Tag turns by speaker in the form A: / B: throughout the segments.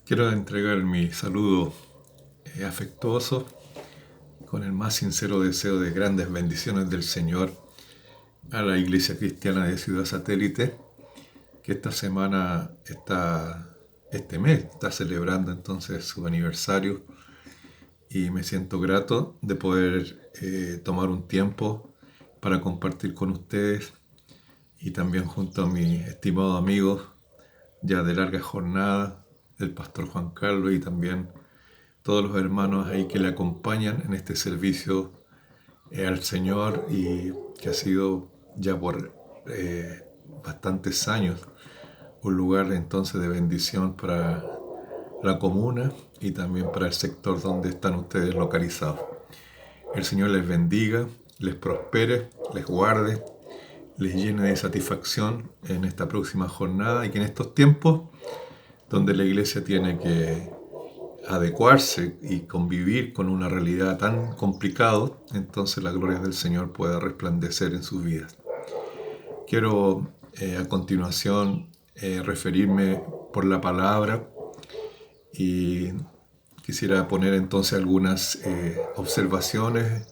A: Quiero entregar mi saludo afectuoso con el más sincero deseo de grandes bendiciones del Señor a la Iglesia Cristiana de Ciudad Satélite, que este mes está celebrando entonces su aniversario y me siento grato de poder tomar un tiempo para compartir con ustedes y también junto a mis estimados amigos ya de larga jornada, el pastor Juan Carlos y también todos los hermanos ahí que le acompañan en este servicio al Señor y que ha sido ya por bastantes años un lugar entonces de bendición para la comuna y también para el sector donde están ustedes localizados. El Señor les bendiga, les prospere, les guarde, les llene de satisfacción en esta próxima jornada y que en estos tiempos donde la iglesia tiene que adecuarse y convivir con una realidad tan complicada, entonces la gloria del Señor pueda resplandecer en sus vidas. Quiero a continuación referirme por la palabra y quisiera poner entonces algunas observaciones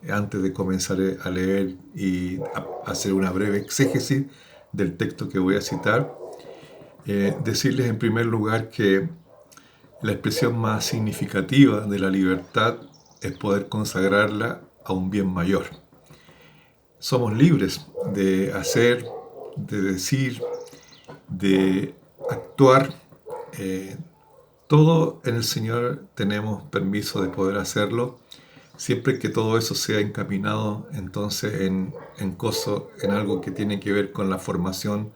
A: antes de comenzar a leer y a hacer una breve exégesis del texto que voy a citar. Decirles en primer lugar que la expresión más significativa de la libertad es poder consagrarla a un bien mayor. Somos libres de hacer, de decir, de actuar. eh, Todo en el Señor tenemos permiso de poder hacerlo, siempre que todo eso sea encaminado entonces en algo que tiene que ver con la formación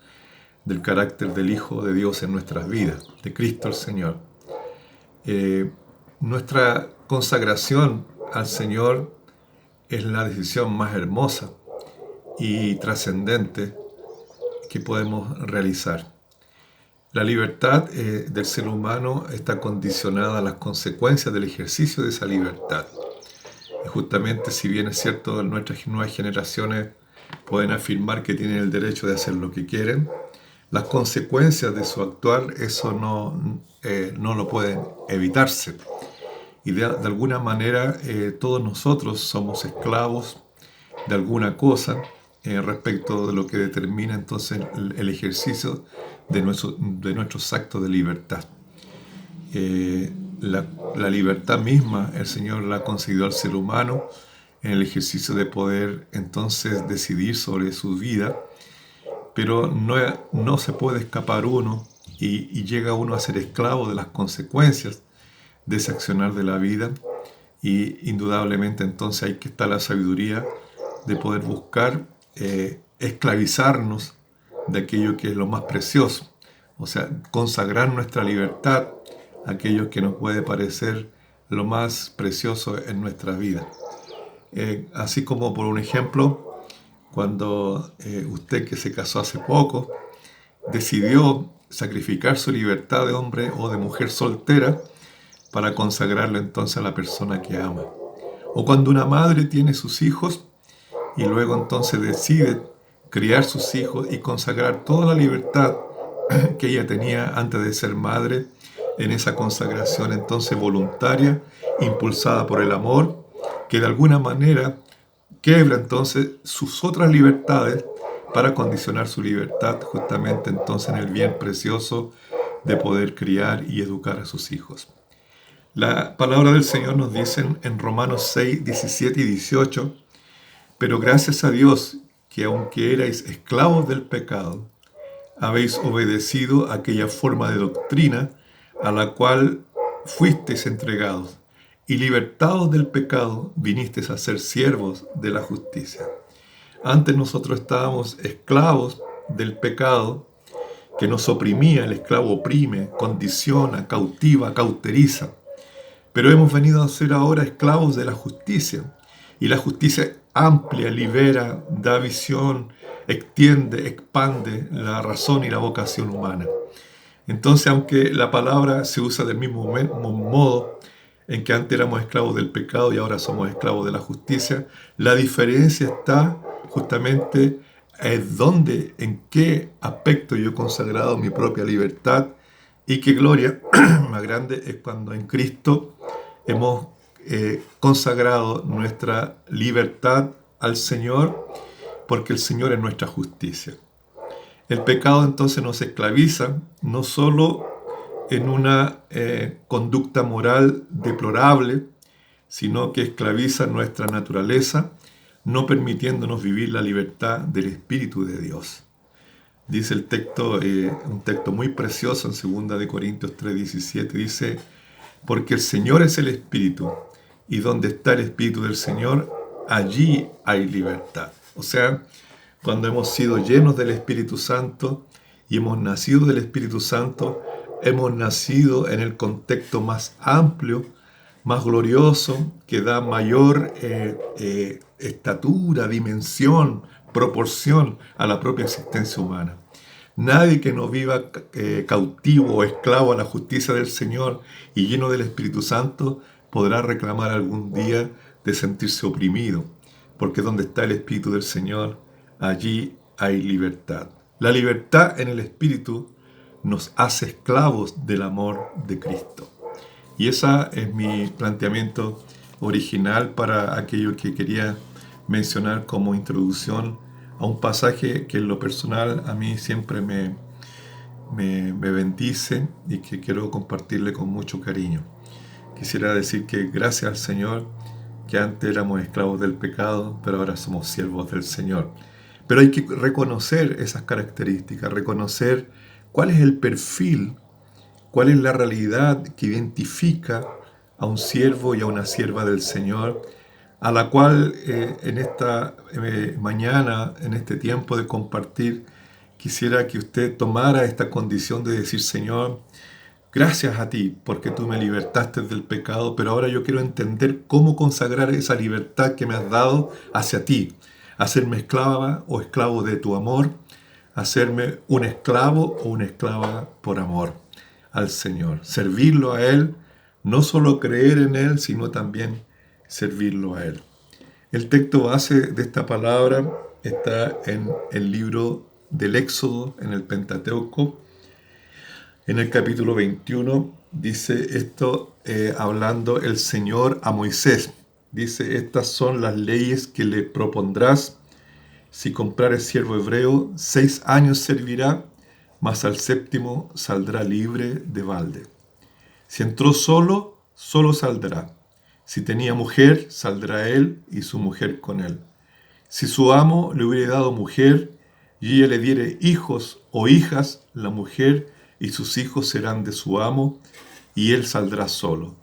A: del carácter del Hijo de Dios en nuestras vidas, de Cristo el Señor. Eh, Nuestra consagración al Señor es la decisión más hermosa y trascendente que podemos realizar. La libertad del ser humano está condicionada a las consecuencias del ejercicio de esa libertad. Y justamente, si bien es cierto, nuestras nuevas generaciones pueden afirmar que tienen el derecho de hacer lo que quieren, las consecuencias de su actuar, eso no lo pueden evitarse. Y de alguna manera todos nosotros somos esclavos de alguna cosa respecto de lo que determina entonces el ejercicio de nuestros actos de libertad. Eh, la libertad misma el Señor la ha concedido al ser humano en el ejercicio de poder entonces decidir sobre su vida, pero no se puede escapar uno y llega uno a ser esclavo de las consecuencias de ese accionar de la vida y indudablemente entonces hay que estar la sabiduría de poder buscar esclavizarnos de aquello que es lo más precioso, o sea, consagrar nuestra libertad a aquello que nos puede parecer lo más precioso en nuestra vida. Así como por un ejemplo, cuando usted que se casó hace poco decidió sacrificar su libertad de hombre o de mujer soltera para consagrarlo entonces a la persona que ama. O cuando una madre tiene sus hijos y luego entonces decide criar sus hijos y consagrar toda la libertad que ella tenía antes de ser madre en esa consagración entonces voluntaria, impulsada por el amor, que de alguna manera quiebra entonces sus otras libertades para condicionar su libertad justamente entonces en el bien precioso de poder criar y educar a sus hijos. La palabra del Señor nos dice en Romanos 6, 17 y 18, pero gracias a Dios que aunque erais esclavos del pecado, habéis obedecido aquella forma de doctrina a la cual fuisteis entregados, y libertados del pecado vinisteis a ser siervos de la justicia. Antes nosotros estábamos esclavos del pecado que nos oprimía, el esclavo oprime, condiciona, cautiva, cauteriza. Pero hemos venido a ser ahora esclavos de la justicia. Y la justicia amplia, libera, da visión, extiende, expande la razón y la vocación humana. Entonces, aunque la palabra se usa del mismo modo en que antes éramos esclavos del pecado y ahora somos esclavos de la justicia, la diferencia está justamente en dónde, en qué aspecto yo he consagrado mi propia libertad Y qué gloria más grande es cuando en Cristo hemos consagrado nuestra libertad al Señor, porque el Señor es nuestra justicia. El pecado entonces nos esclaviza no solo en una conducta moral deplorable, sino que esclaviza nuestra naturaleza, no permitiéndonos vivir la libertad del Espíritu de Dios. Dice el texto, un texto muy precioso en 2 de Corintios 3:17, dice, porque el Señor es el Espíritu, y donde está el Espíritu del Señor, allí hay libertad. O sea, cuando hemos sido llenos del Espíritu Santo y hemos nacido del Espíritu Santo, hemos nacido en el contexto más amplio, más glorioso, que da mayor estatura, dimensión, proporción a la propia existencia humana. Nadie que no viva cautivo o esclavo a la justicia del Señor y lleno del Espíritu Santo podrá reclamar algún día de sentirse oprimido, porque donde está el Espíritu del Señor, allí hay libertad. La libertad en el Espíritu nos hace esclavos del amor de Cristo. Y ese es mi planteamiento original para aquello que quería mencionar como introducción a un pasaje que en lo personal a mí siempre me bendice y que quiero compartirle con mucho cariño. Quisiera decir que gracias al Señor, que antes éramos esclavos del pecado, pero ahora somos siervos del Señor. Pero hay que reconocer esas características, reconocer cuál es el perfil, cuál es la realidad que identifica a un siervo y a una sierva del Señor, a la cual en esta mañana, en este tiempo de compartir, quisiera que usted tomara esta condición de decir, Señor, gracias a ti porque tú me libertaste del pecado, pero ahora yo quiero entender cómo consagrar esa libertad que me has dado hacia ti, hacerme esclava o esclavo de tu amor, hacerme un esclavo o una esclava por amor al Señor, servirlo a Él, no solo creer en Él, sino también servirlo a Él. El texto base de esta palabra está en el libro del Éxodo, en el Pentateuco. En el capítulo 21 dice esto, hablando el Señor a Moisés. Dice, estas son las leyes que le propondrás. Si comprares siervo hebreo, 6 años servirá, mas al 7º saldrá libre de balde. Si entró solo, solo saldrá. Si tenía mujer, saldrá él y su mujer con él. Si su amo le hubiere dado mujer, y ella le diere hijos o hijas, la mujer y sus hijos serán de su amo, y él saldrá solo.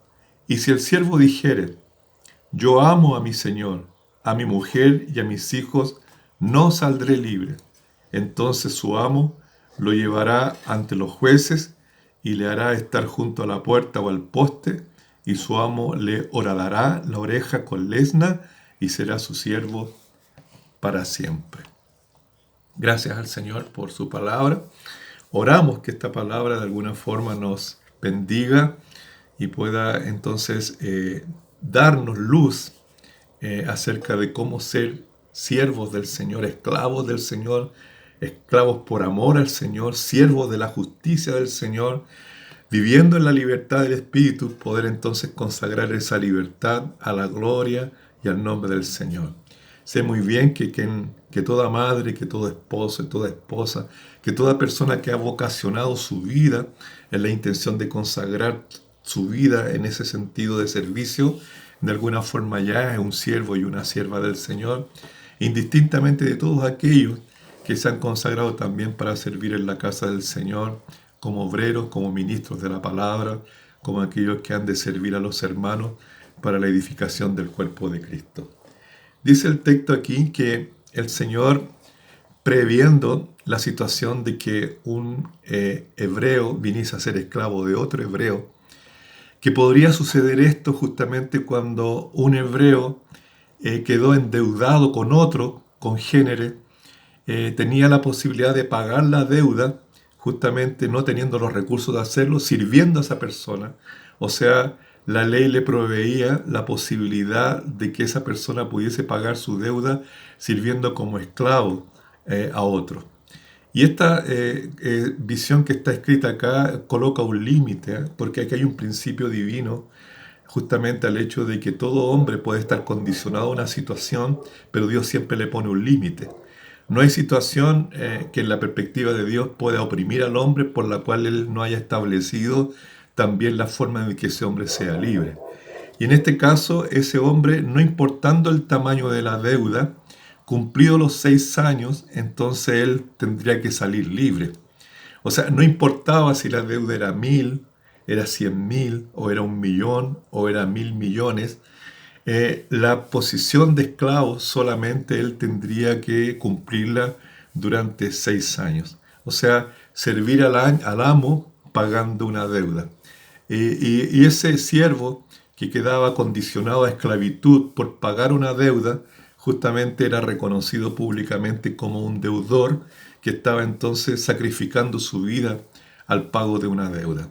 A: Y si el siervo dijere, yo amo a mi señor, a mi mujer y a mis hijos, no saldré libre. Entonces su amo lo llevará ante los jueces y le hará estar junto a la puerta o al poste, y su amo le horadará la oreja con lesna y será su siervo para siempre. Gracias al Señor por su palabra. Oramos que esta palabra de alguna forma nos bendiga y pueda entonces darnos luz acerca de cómo ser siervos del Señor, esclavos del Señor, esclavos por amor al Señor, siervos de la justicia del Señor, viviendo en la libertad del Espíritu, poder entonces consagrar esa libertad a la gloria y al nombre del Señor. Sé muy bien que toda madre, que todo esposo y toda esposa, que toda persona que ha vocacionado su vida en la intención de consagrar su vida en ese sentido de servicio, de alguna forma ya es un siervo y una sierva del Señor, indistintamente de todos aquellos que se han consagrado también para servir en la casa del Señor, como obreros, como ministros de la palabra, como aquellos que han de servir a los hermanos para la edificación del cuerpo de Cristo. Dice el texto aquí que el Señor, previendo la situación de que un hebreo viniese a ser esclavo de otro hebreo, que podría suceder esto justamente cuando un hebreo quedó endeudado con otro congénere, tenía la posibilidad de pagar la deuda, justamente no teniendo los recursos de hacerlo, sirviendo a esa persona. O sea, la ley le proveía la posibilidad de que esa persona pudiese pagar su deuda sirviendo como esclavo a otro. Y esta visión que está escrita acá coloca un límite, porque aquí hay un principio divino justamente al hecho de que todo hombre puede estar condicionado a una situación, pero Dios siempre le pone un límite. No hay situación que en la perspectiva de Dios pueda oprimir al hombre por la cual Él no haya establecido también la forma en que ese hombre sea libre. Y en este caso, ese hombre, no importando el tamaño de la deuda, cumplido los 6 años, entonces él tendría que salir libre. O sea, no importaba si la deuda era 1000, era 100.000, o era 1.000.000, o era 1.000.000.000. La posición de esclavo solamente él tendría que cumplirla durante 6 años. O sea, servir al amo pagando una deuda. Y ese siervo que quedaba condicionado a esclavitud por pagar una deuda, justamente era reconocido públicamente como un deudor que estaba entonces sacrificando su vida al pago de una deuda.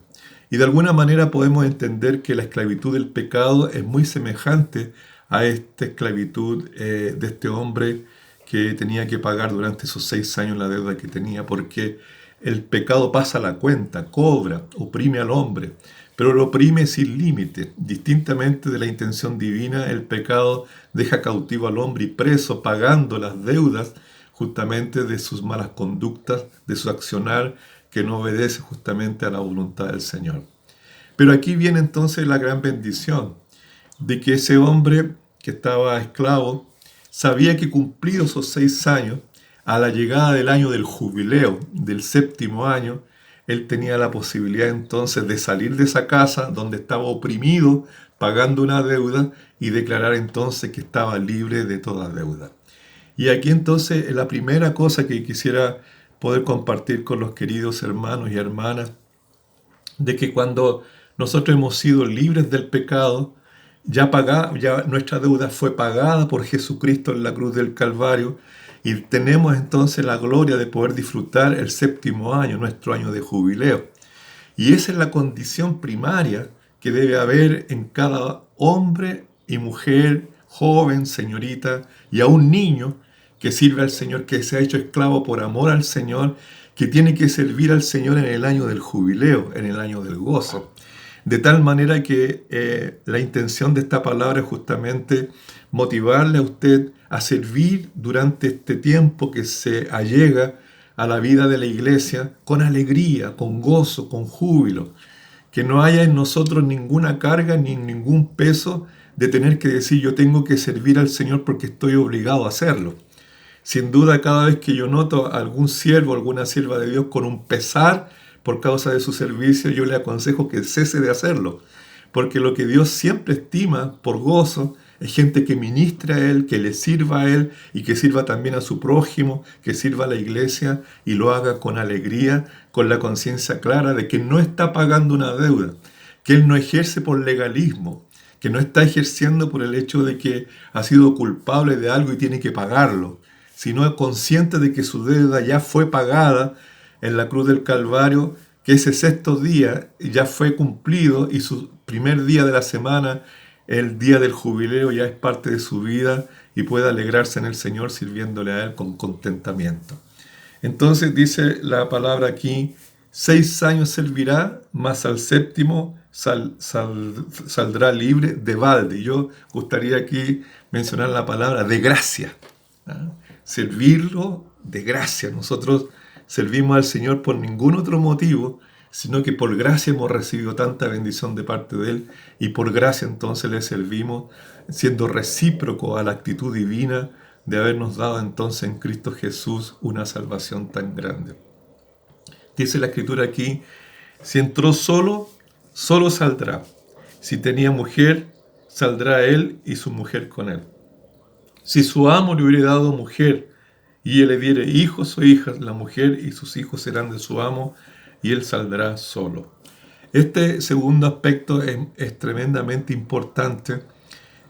A: Y de alguna manera podemos entender que la esclavitud del pecado es muy semejante a esta esclavitud de este hombre que tenía que pagar durante esos 6 años la deuda que tenía, porque el pecado pasa la cuenta, cobra, oprime al hombre, pero lo oprime sin límite. Distintamente de la intención divina, el pecado deja cautivo al hombre y preso, pagando las deudas justamente de sus malas conductas, de su accionar que no obedece justamente a la voluntad del Señor. Pero aquí viene entonces la gran bendición de que ese hombre que estaba esclavo sabía que cumplidos esos 6 años, a la llegada del año del jubileo, del 7.º año, él tenía la posibilidad entonces de salir de esa casa donde estaba oprimido, pagando una deuda, y declarar entonces que estaba libre de toda deuda. Y aquí entonces la primera cosa que quisiera poder compartir con los queridos hermanos y hermanas, de que cuando nosotros hemos sido libres del pecado, ya nuestra deuda fue pagada por Jesucristo en la cruz del Calvario, y tenemos entonces la gloria de poder disfrutar el 7.º año, nuestro año de jubileo. Y esa es la condición primaria que debe haber en cada hombre y mujer, joven, señorita y aún niño que sirve al Señor, que se ha hecho esclavo por amor al Señor, que tiene que servir al Señor en el año del jubileo, en el año del gozo. De tal manera que la intención de esta palabra es justamente motivarle a usted a servir durante este tiempo que se allega a la vida de la iglesia con alegría, con gozo, con júbilo. Que no haya en nosotros ninguna carga ni ningún peso de tener que decir yo tengo que servir al Señor porque estoy obligado a hacerlo. Sin duda, cada vez que yo noto a algún siervo, alguna sierva de Dios con un pesar por causa de su servicio, yo le aconsejo que cese de hacerlo. Porque lo que Dios siempre estima por gozo es gente que ministre a Él, que le sirva a Él y que sirva también a su prójimo, que sirva a la iglesia y lo haga con alegría, con la conciencia clara de que no está pagando una deuda, que Él no ejerce por legalismo, que no está ejerciendo por el hecho de que ha sido culpable de algo y tiene que pagarlo, sino es consciente de que su deuda ya fue pagada en la cruz del Calvario, que ese 6.º día ya fue cumplido y su primer día de la semana, el día del jubileo, ya es parte de su vida y puede alegrarse en el Señor sirviéndole a Él con contentamiento. Entonces dice la palabra aquí, 6 años servirá, mas al 7.º saldrá libre de balde. Y yo gustaría aquí mencionar la palabra de gracia. Servirlo de gracia. Nosotros servimos al Señor por ningún otro motivo, sino que por gracia hemos recibido tanta bendición de parte de Él, y por gracia entonces le servimos, siendo recíproco a la actitud divina de habernos dado entonces en Cristo Jesús una salvación tan grande. Dice la Escritura aquí, si entró solo, solo saldrá. Si tenía mujer, saldrá él y su mujer con él. Si su amo le hubiera dado mujer y él le diere hijos o hijas, la mujer y sus hijos serán de su amo y él saldrá solo. Este segundo aspecto es tremendamente importante,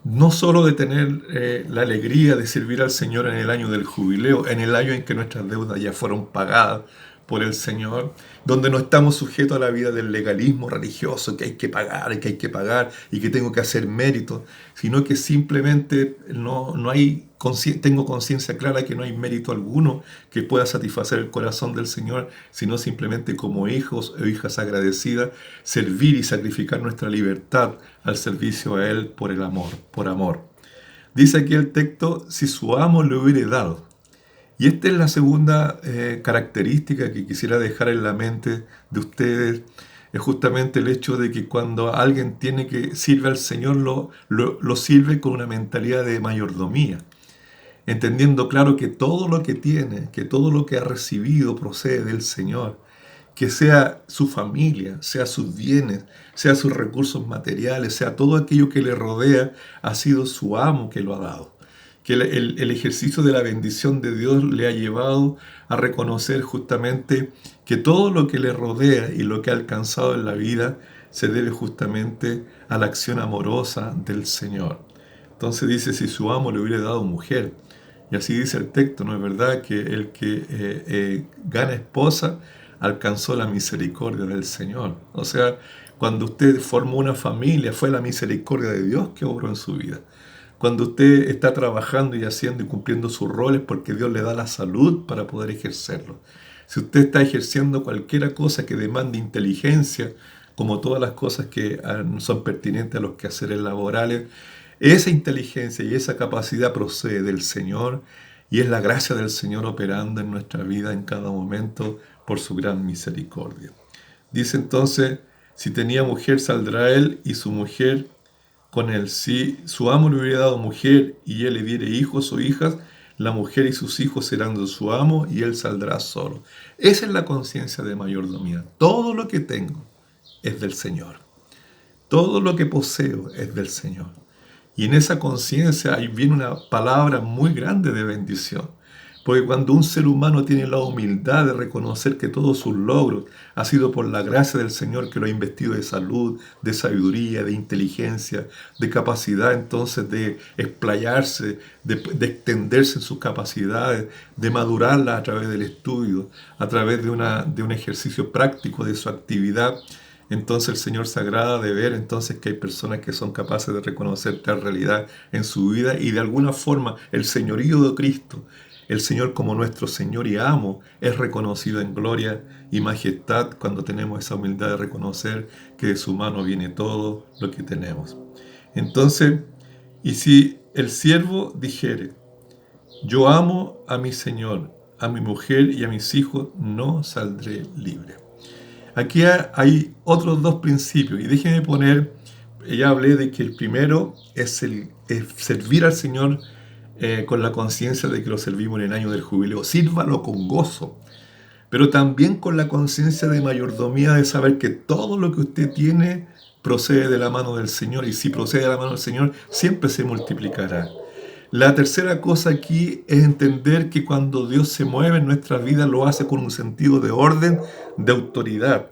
A: no solo de tener la alegría de servir al Señor en el año del jubileo, en el año en que nuestras deudas ya fueron pagadas por el Señor, donde no estamos sujetos a la vida del legalismo religioso, que hay que pagar, que hay que pagar y que tengo que hacer mérito, sino que simplemente no hay, tengo conciencia clara que no hay mérito alguno que pueda satisfacer el corazón del Señor, sino simplemente como hijos o hijas agradecidas, servir y sacrificar nuestra libertad al servicio a Él por el amor, por amor. Dice aquí el texto, si su amo le hubiere dado. Y esta es la segunda característica que quisiera dejar en la mente de ustedes, es justamente el hecho de que cuando alguien tiene que sirve al Señor, lo sirve con una mentalidad de mayordomía, entendiendo claro que todo lo que tiene, que todo lo que ha recibido procede del Señor, que sea su familia, sea sus bienes, sea sus recursos materiales, sea todo aquello que le rodea, ha sido su amo que lo ha dado. Que el ejercicio de la bendición de Dios le ha llevado a reconocer justamente que todo lo que le rodea y lo que ha alcanzado en la vida se debe justamente a la acción amorosa del Señor. Entonces dice, si su amo le hubiera dado mujer, y así dice el texto, ¿no es verdad? Que el que gana esposa alcanzó la misericordia del Señor. O sea, cuando usted formó una familia, fue la misericordia de Dios que obró en su vida. Cuando usted está trabajando y haciendo y cumpliendo sus roles porque Dios le da la salud para poder ejercerlo. Si usted está ejerciendo cualquier cosa que demande inteligencia, como todas las cosas que son pertinentes a los quehaceres laborales, esa inteligencia y esa capacidad procede del Señor y es la gracia del Señor operando en nuestra vida en cada momento por su gran misericordia. Dice entonces, si tenía mujer saldrá él y su mujer con él. Si su amo le hubiera dado mujer y él le diere hijos o hijas, la mujer y sus hijos serán de su amo y él saldrá solo. Esa es la conciencia de mayordomía. Todo lo que tengo es del Señor. Todo lo que poseo es del Señor. Y en esa conciencia ahí viene una palabra muy grande de bendición. Porque cuando un ser humano tiene la humildad de reconocer que todos sus logros ha sido por la gracia del Señor que lo ha investido de salud, de sabiduría, de inteligencia, de capacidad entonces de explayarse, de extenderse en sus capacidades, de madurarlas a través del estudio, a través de un ejercicio práctico de su actividad, entonces el Señor se agrada de ver entonces que hay personas que son capaces de reconocer tal realidad en su vida y de alguna forma el señorío de Cristo, el Señor como nuestro Señor y amo, es reconocido en gloria y majestad cuando tenemos esa humildad de reconocer que de su mano viene todo lo que tenemos. Entonces, y si el siervo dijere, yo amo a mi Señor, a mi mujer y a mis hijos, no saldré libre. Aquí hay otros dos principios y déjenme poner, ya hablé de que el primero es servir al Señor con la conciencia de que lo servimos en el año del jubileo. Sírvalo con gozo, pero también con la conciencia de mayordomía de saber que todo lo que usted tiene procede de la mano del Señor y si procede de la mano del Señor siempre se multiplicará. La tercera cosa aquí es entender que cuando Dios se mueve en nuestra vida lo hace con un sentido de orden, de autoridad.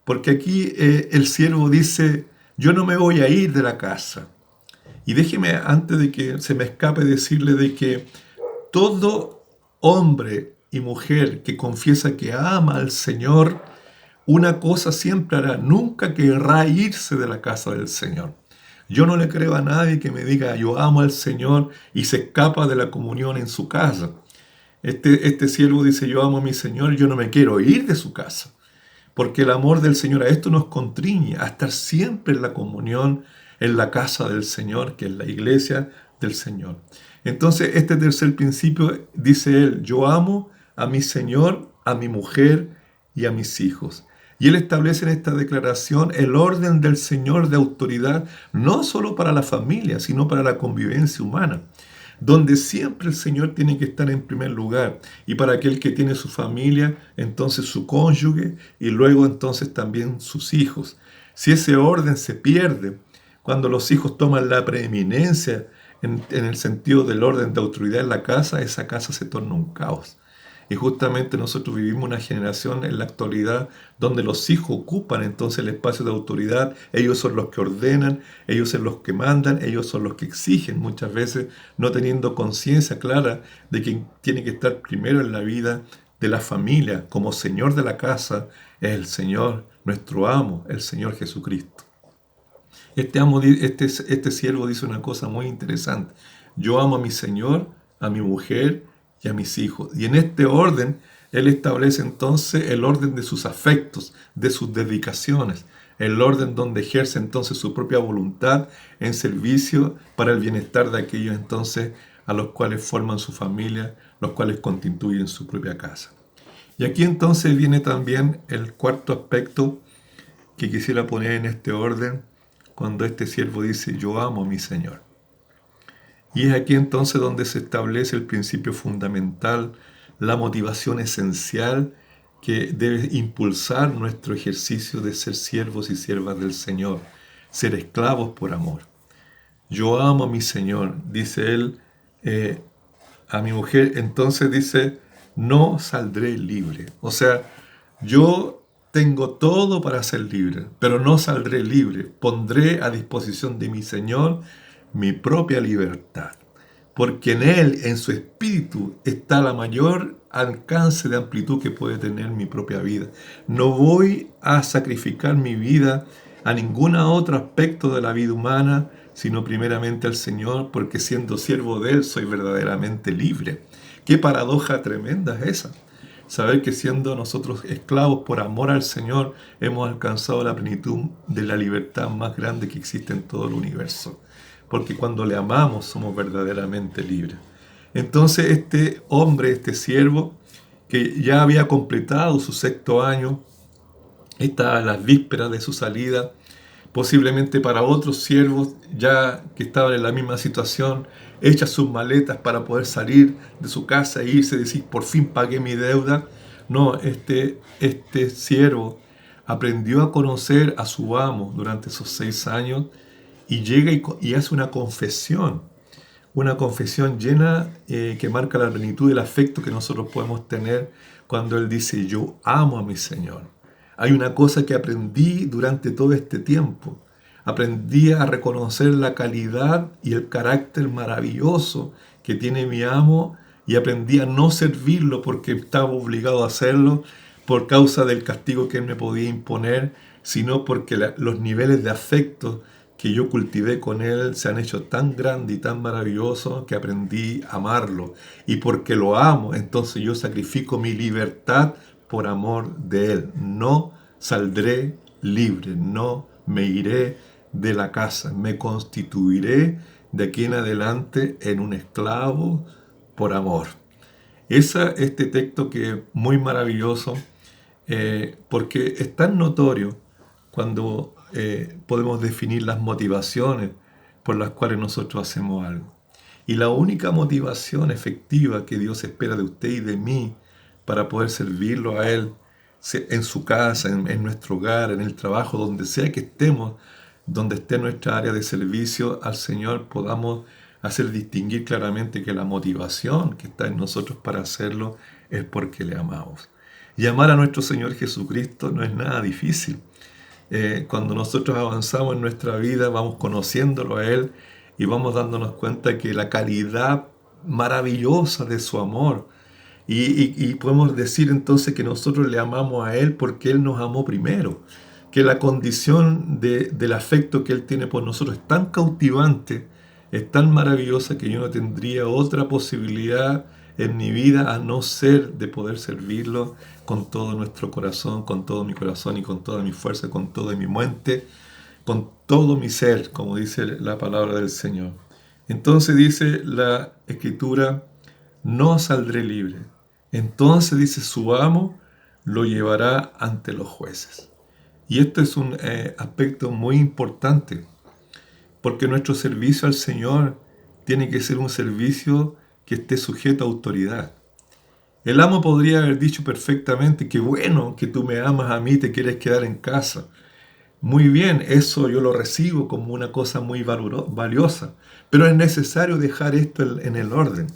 A: Porque aquí el siervo dice, yo no me voy a ir de la casa. Y déjeme, antes de que se me escape, decirle de que todo hombre y mujer que confiesa que ama al Señor, una cosa siempre hará, nunca querrá irse de la casa del Señor. Yo no le creo a nadie que me diga yo amo al Señor y se escapa de la comunión en su casa. Este siervo dice yo amo a mi Señor, yo no me quiero ir de su casa. Porque el amor del Señor a esto nos constriñe a estar siempre en la comunión, en la casa del Señor, que es la iglesia del Señor. Entonces, este tercer principio dice él, yo amo a mi Señor, a mi mujer y a mis hijos. Y él establece en esta declaración el orden del Señor de autoridad, no solo para la familia, sino para la convivencia humana, donde siempre el Señor tiene que estar en primer lugar. Y para aquel que tiene su familia, entonces su cónyuge y luego entonces también sus hijos. Si ese orden se pierde, cuando los hijos toman la preeminencia en el sentido del orden de autoridad en la casa, esa casa se torna un caos. Y justamente nosotros vivimos una generación en la actualidad donde los hijos ocupan entonces el espacio de autoridad, ellos son los que ordenan, ellos son los que mandan, ellos son los que exigen, muchas veces no teniendo conciencia clara de que tiene que estar primero en la vida de la familia, como Señor de la casa, es el Señor, nuestro amo, el Señor Jesucristo. Este siervo dice una cosa muy interesante. Yo amo a mi Señor, a mi mujer y a mis hijos. Y en este orden, él establece entonces el orden de sus afectos, de sus dedicaciones, el orden donde ejerce entonces su propia voluntad en servicio para el bienestar de aquellos entonces a los cuales forman su familia, los cuales constituyen su propia casa. Y aquí entonces viene también el cuarto aspecto que quisiera poner en este orden, cuando este siervo dice, yo amo a mi Señor. Y es aquí entonces donde se establece el principio fundamental, la motivación esencial que debe impulsar nuestro ejercicio de ser siervos y siervas del Señor, ser esclavos por amor. Yo amo a mi Señor, dice él a mi mujer, entonces dice, no saldré libre. O sea, yo tengo todo para ser libre, pero no saldré libre. Pondré a disposición de mi Señor mi propia libertad, porque en Él, en su espíritu, está la mayor alcance de amplitud que puede tener mi propia vida. No voy a sacrificar mi vida a ningún otro aspecto de la vida humana, sino primeramente al Señor, porque siendo siervo de Él soy verdaderamente libre. Qué paradoja tremenda es esa. Saber que siendo nosotros esclavos por amor al Señor, hemos alcanzado la plenitud de la libertad más grande que existe en todo el universo. Porque cuando le amamos somos verdaderamente libres. Entonces este hombre, este siervo, que ya había completado su 6º año, estaba a las vísperas de su salida, posiblemente para otros siervos ya que estaban en la misma situación, echa sus maletas para poder salir de su casa e irse y decir, por fin pagué mi deuda. No, este siervo aprendió a conocer a su amo durante esos 6 años y llega y hace una confesión llena que marca la plenitud del afecto que nosotros podemos tener cuando él dice, yo amo a mi Señor. Hay una cosa que aprendí durante todo este tiempo. Aprendí a reconocer la calidad y el carácter maravilloso que tiene mi amo y aprendí a no servirlo porque estaba obligado a hacerlo por causa del castigo que él me podía imponer, sino porque los niveles de afecto que yo cultivé con él se han hecho tan grandes y tan maravillosos que aprendí a amarlo. Y porque lo amo, entonces yo sacrifico mi libertad por amor de él. No saldré libre, no me iré de la casa, me constituiré de aquí en adelante en un esclavo por amor. Este texto que es muy maravilloso, porque es tan notorio cuando podemos definir las motivaciones por las cuales nosotros hacemos algo. Y la única motivación efectiva que Dios espera de usted y de mí para poder servirlo a Él en su casa, en nuestro hogar, en el trabajo, donde sea que estemos, donde esté nuestra área de servicio al Señor, podamos hacer distinguir claramente que la motivación que está en nosotros para hacerlo es porque le amamos. Y amar a nuestro Señor Jesucristo no es nada difícil. Cuando nosotros avanzamos en nuestra vida, vamos conociéndolo a Él y vamos dándonos cuenta que la calidad maravillosa de su amor, y podemos decir entonces que nosotros le amamos a Él porque Él nos amó primero, que la condición del afecto que Él tiene por nosotros es tan cautivante, es tan maravillosa que yo no tendría otra posibilidad en mi vida a no ser de poder servirlo con todo nuestro corazón, con todo mi corazón y con toda mi fuerza, con toda mi mente, con todo mi ser, como dice la palabra del Señor. Entonces dice la Escritura, no saldré libre. Entonces dice, su amo lo llevará ante los jueces. Y esto es un aspecto muy importante, porque nuestro servicio al Señor tiene que ser un servicio que esté sujeto a autoridad. El amo podría haber dicho perfectamente, que bueno que tú me amas a mí, te quieres quedar en casa. Muy bien, eso yo lo recibo como una cosa muy valiosa, pero es necesario dejar esto en el orden.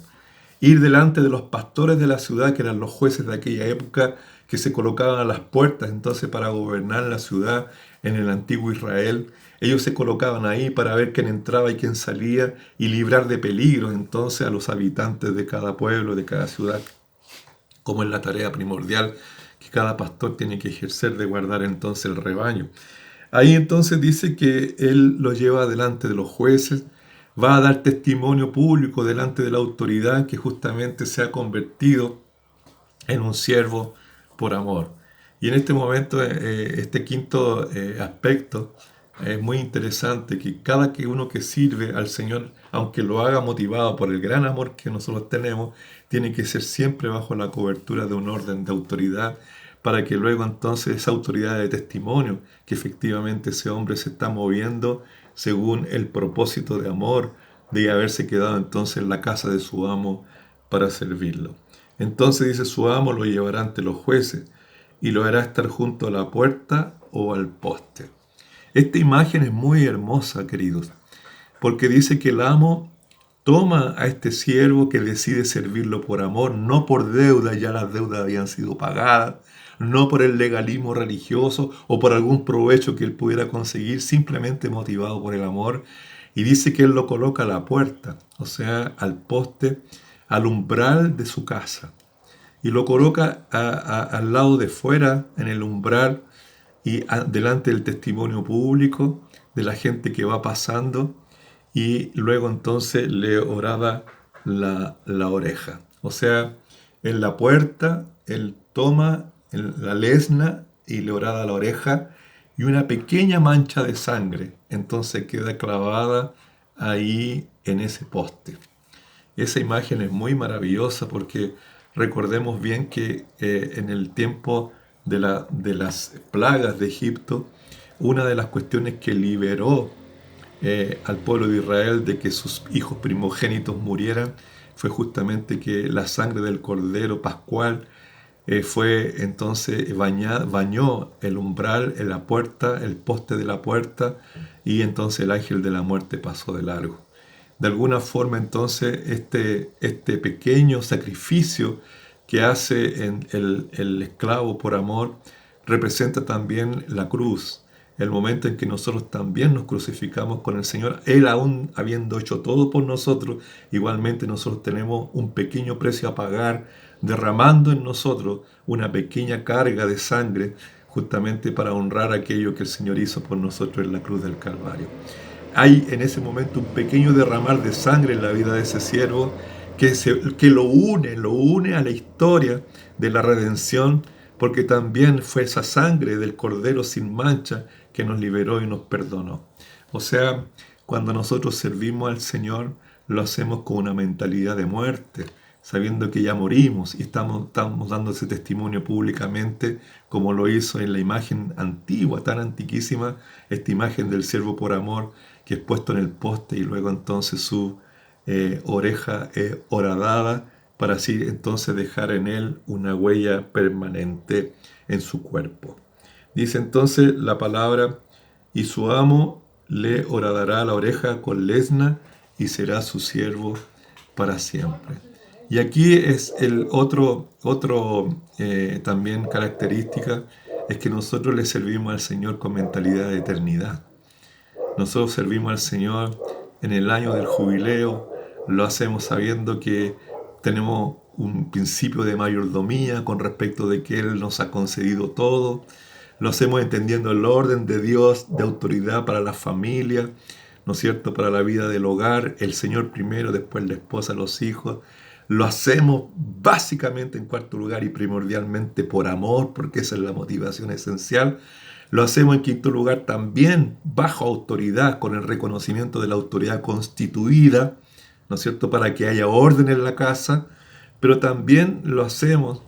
A: Ir delante de los pastores de la ciudad, que eran los jueces de aquella época, que se colocaban a las puertas entonces para gobernar la ciudad en el antiguo Israel. Ellos se colocaban ahí para ver quién entraba y quién salía y librar de peligro entonces a los habitantes de cada pueblo, de cada ciudad. como es la tarea primordial que cada pastor tiene que ejercer de guardar entonces el rebaño. Ahí entonces dice que él lo lleva delante de los jueces, va a dar testimonio público delante de la autoridad que justamente se ha convertido en un siervo por amor. Y en este momento, este quinto aspecto es muy interesante, que cada que uno que sirve al Señor, aunque lo haga motivado por el gran amor que nosotros tenemos, tiene que ser siempre bajo la cobertura de un orden de autoridad, para que luego entonces esa autoridad de testimonio, que efectivamente ese hombre se está moviendo según el propósito de amor de haberse quedado entonces en la casa de su amo para servirlo. Entonces dice, su amo lo llevará ante los jueces y lo hará estar junto a la puerta o al poste. Esta imagen es muy hermosa, queridos, porque dice que el amo toma a este siervo que decide servirlo por amor, no por deuda, ya las deudas habían sido pagadas, no por el legalismo religioso o por algún provecho que él pudiera conseguir, simplemente motivado por el amor. Y dice que él lo coloca a la puerta, o sea, al poste, al umbral de su casa. Y lo coloca al lado de fuera, en el umbral, y delante del testimonio público de la gente que va pasando, y luego entonces le oraba la oreja. O sea, en la puerta él toma la lesna y le oraba la oreja, y una pequeña mancha de sangre entonces queda clavada ahí en ese poste. Esa imagen es muy maravillosa porque recordemos bien que en el tiempo de las plagas de Egipto, una de las cuestiones que liberó al pueblo de Israel de que sus hijos primogénitos murieran fue justamente que la sangre del cordero pascual fue entonces bañó el umbral, en la puerta, el poste de la puerta, y entonces el ángel de la muerte pasó de largo. De alguna forma entonces este pequeño sacrificio que hace el esclavo por amor representa también la cruz, el momento en que nosotros también nos crucificamos con el Señor. Él, aún habiendo hecho todo por nosotros, igualmente nosotros tenemos un pequeño precio a pagar, derramando en nosotros una pequeña carga de sangre, justamente para honrar aquello que el Señor hizo por nosotros en la cruz del Calvario. Hay en ese momento un pequeño derramar de sangre en la vida de ese siervo que lo une a la historia de la redención, porque también fue esa sangre del Cordero sin mancha que nos liberó y nos perdonó. O sea, cuando nosotros servimos al Señor, lo hacemos con una mentalidad de muerte, sabiendo que ya morimos, y estamos dando ese testimonio públicamente, como lo hizo en la imagen antigua, tan antiquísima, esta imagen del siervo por amor, que es puesto en el poste y luego entonces su oreja horadada, para así entonces dejar en él una huella permanente en su cuerpo. Dice entonces la palabra, y su amo le horadará la oreja con lesna y será su siervo para siempre. Y aquí es el otro también característica, es que nosotros le servimos al Señor con mentalidad de eternidad. Nosotros servimos al Señor en el año del jubileo, lo hacemos sabiendo que tenemos un principio de mayordomía con respecto de que Él nos ha concedido todo. Lo hacemos entendiendo el orden de Dios de autoridad para la familia, ¿no es cierto?, para la vida del hogar, el Señor primero, después la esposa, los hijos. Lo hacemos básicamente, en cuarto lugar y primordialmente, por amor, porque esa es la motivación esencial. Lo hacemos en quinto lugar también bajo autoridad, con el reconocimiento de la autoridad constituida, ¿no es cierto?, para que haya orden en la casa, pero también lo hacemos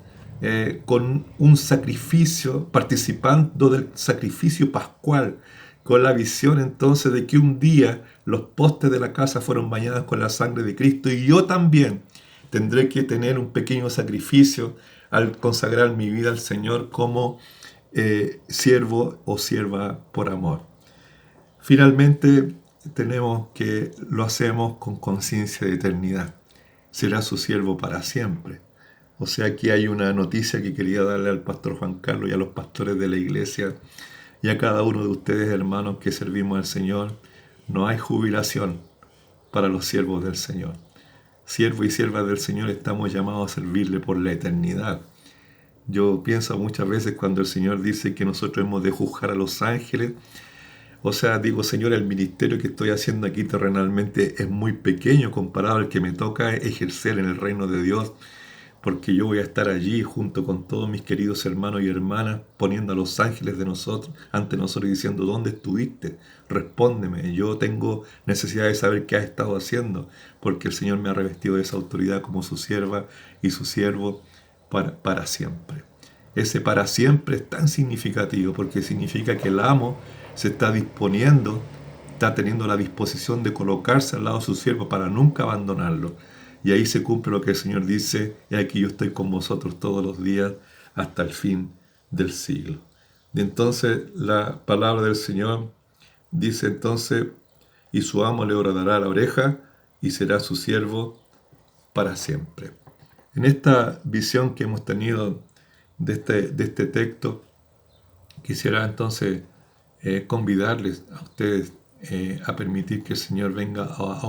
A: con un sacrificio, participando del sacrificio pascual, con la visión entonces de que un día los postes de la casa fueron bañados con la sangre de Cristo, y yo también tendré que tener un pequeño sacrificio al consagrar mi vida al Señor como siervo o sierva por amor. Finalmente, tenemos que lo hacemos con conciencia de eternidad. Será su siervo para siempre. O sea, aquí hay una noticia que quería darle al pastor Juan Carlos y a los pastores de la iglesia y a cada uno de ustedes, hermanos, que servimos al Señor. No hay jubilación para los siervos del Señor. siervos y siervas del Señor estamos llamados a servirle por la eternidad. Yo pienso muchas veces cuando el Señor dice que nosotros hemos de juzgar a los ángeles. O sea, digo, Señor, el ministerio que estoy haciendo aquí terrenalmente es muy pequeño comparado al que me toca ejercer en el reino de Dios, porque yo voy a estar allí junto con todos mis queridos hermanos y hermanas, poniendo a los ángeles de nosotros, ante nosotros, diciendo: ¿dónde estuviste? Respóndeme, yo tengo necesidad de saber qué has estado haciendo, porque el Señor me ha revestido de esa autoridad como su sierva y su siervo para siempre. Ese para siempre es tan significativo porque significa que el amo se está disponiendo, está teniendo la disposición de colocarse al lado de su siervo para nunca abandonarlo. Y ahí se cumple lo que el Señor dice: y aquí yo estoy con vosotros todos los días hasta el fin del siglo. Y entonces la palabra del Señor dice entonces: y su amo le horadará la oreja y será su siervo para siempre. En esta visión que hemos tenido de este texto, quisiera entonces convidarles a ustedes a permitir que el Señor venga a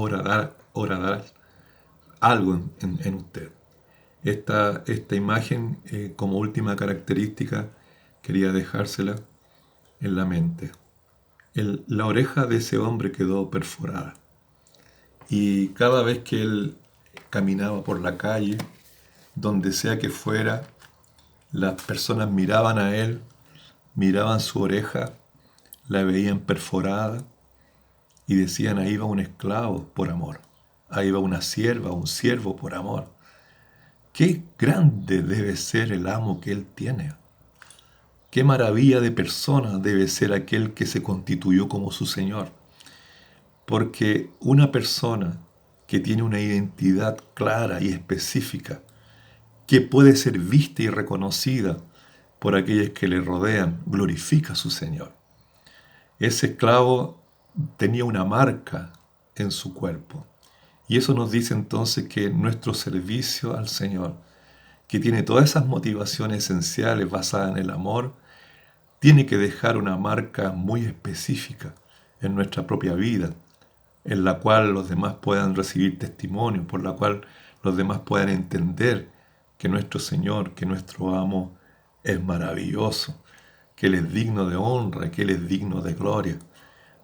A: orar algo en usted. Esta imagen, como última característica, quería dejársela en la mente. La oreja de ese hombre quedó perforada. Y cada vez que él caminaba por la calle, donde sea que fuera, las personas miraban a él, miraban su oreja, la veían perforada y decían: ahí va un esclavo por amor, ahí va una sierva, un siervo por amor. Qué grande debe ser el amo que él tiene. Qué maravilla de persona debe ser aquel que se constituyó como su Señor. Porque una persona que tiene una identidad clara y específica, que puede ser vista y reconocida por aquellos que le rodean, glorifica a su Señor. Ese esclavo tenía una marca en su cuerpo. Y eso nos dice entonces que nuestro servicio al Señor, que tiene todas esas motivaciones esenciales basadas en el amor, tiene que dejar una marca muy específica en nuestra propia vida, en la cual los demás puedan recibir testimonio, por la cual los demás puedan entender que nuestro Señor, que nuestro amo es maravilloso, que Él es digno de honra, que Él es digno de gloria.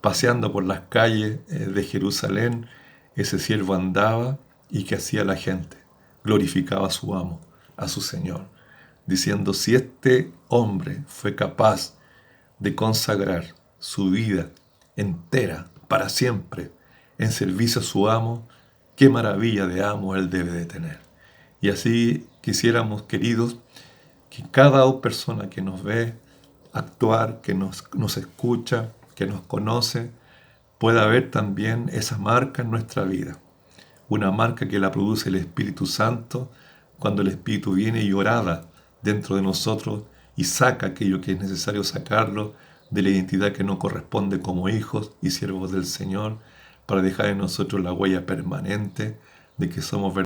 A: Paseando por las calles de Jerusalén, ese siervo andaba y ¿qué hacía la gente? Glorificaba a su amo, a su Señor, diciendo: si este hombre fue capaz de consagrar su vida entera, para siempre, en servicio a su amo, qué maravilla de amo él debe de tener. Y así quisiéramos, queridos, que cada persona que nos ve actuar, que nos escucha, que nos conoce, pueda ver también esa marca en nuestra vida. Una marca que la produce el Espíritu Santo cuando el Espíritu viene y orada dentro de nosotros y saca aquello que es necesario sacarlo de la identidad que no corresponde como hijos y siervos del Señor, para dejar en nosotros la huella permanente de que somos verdaderos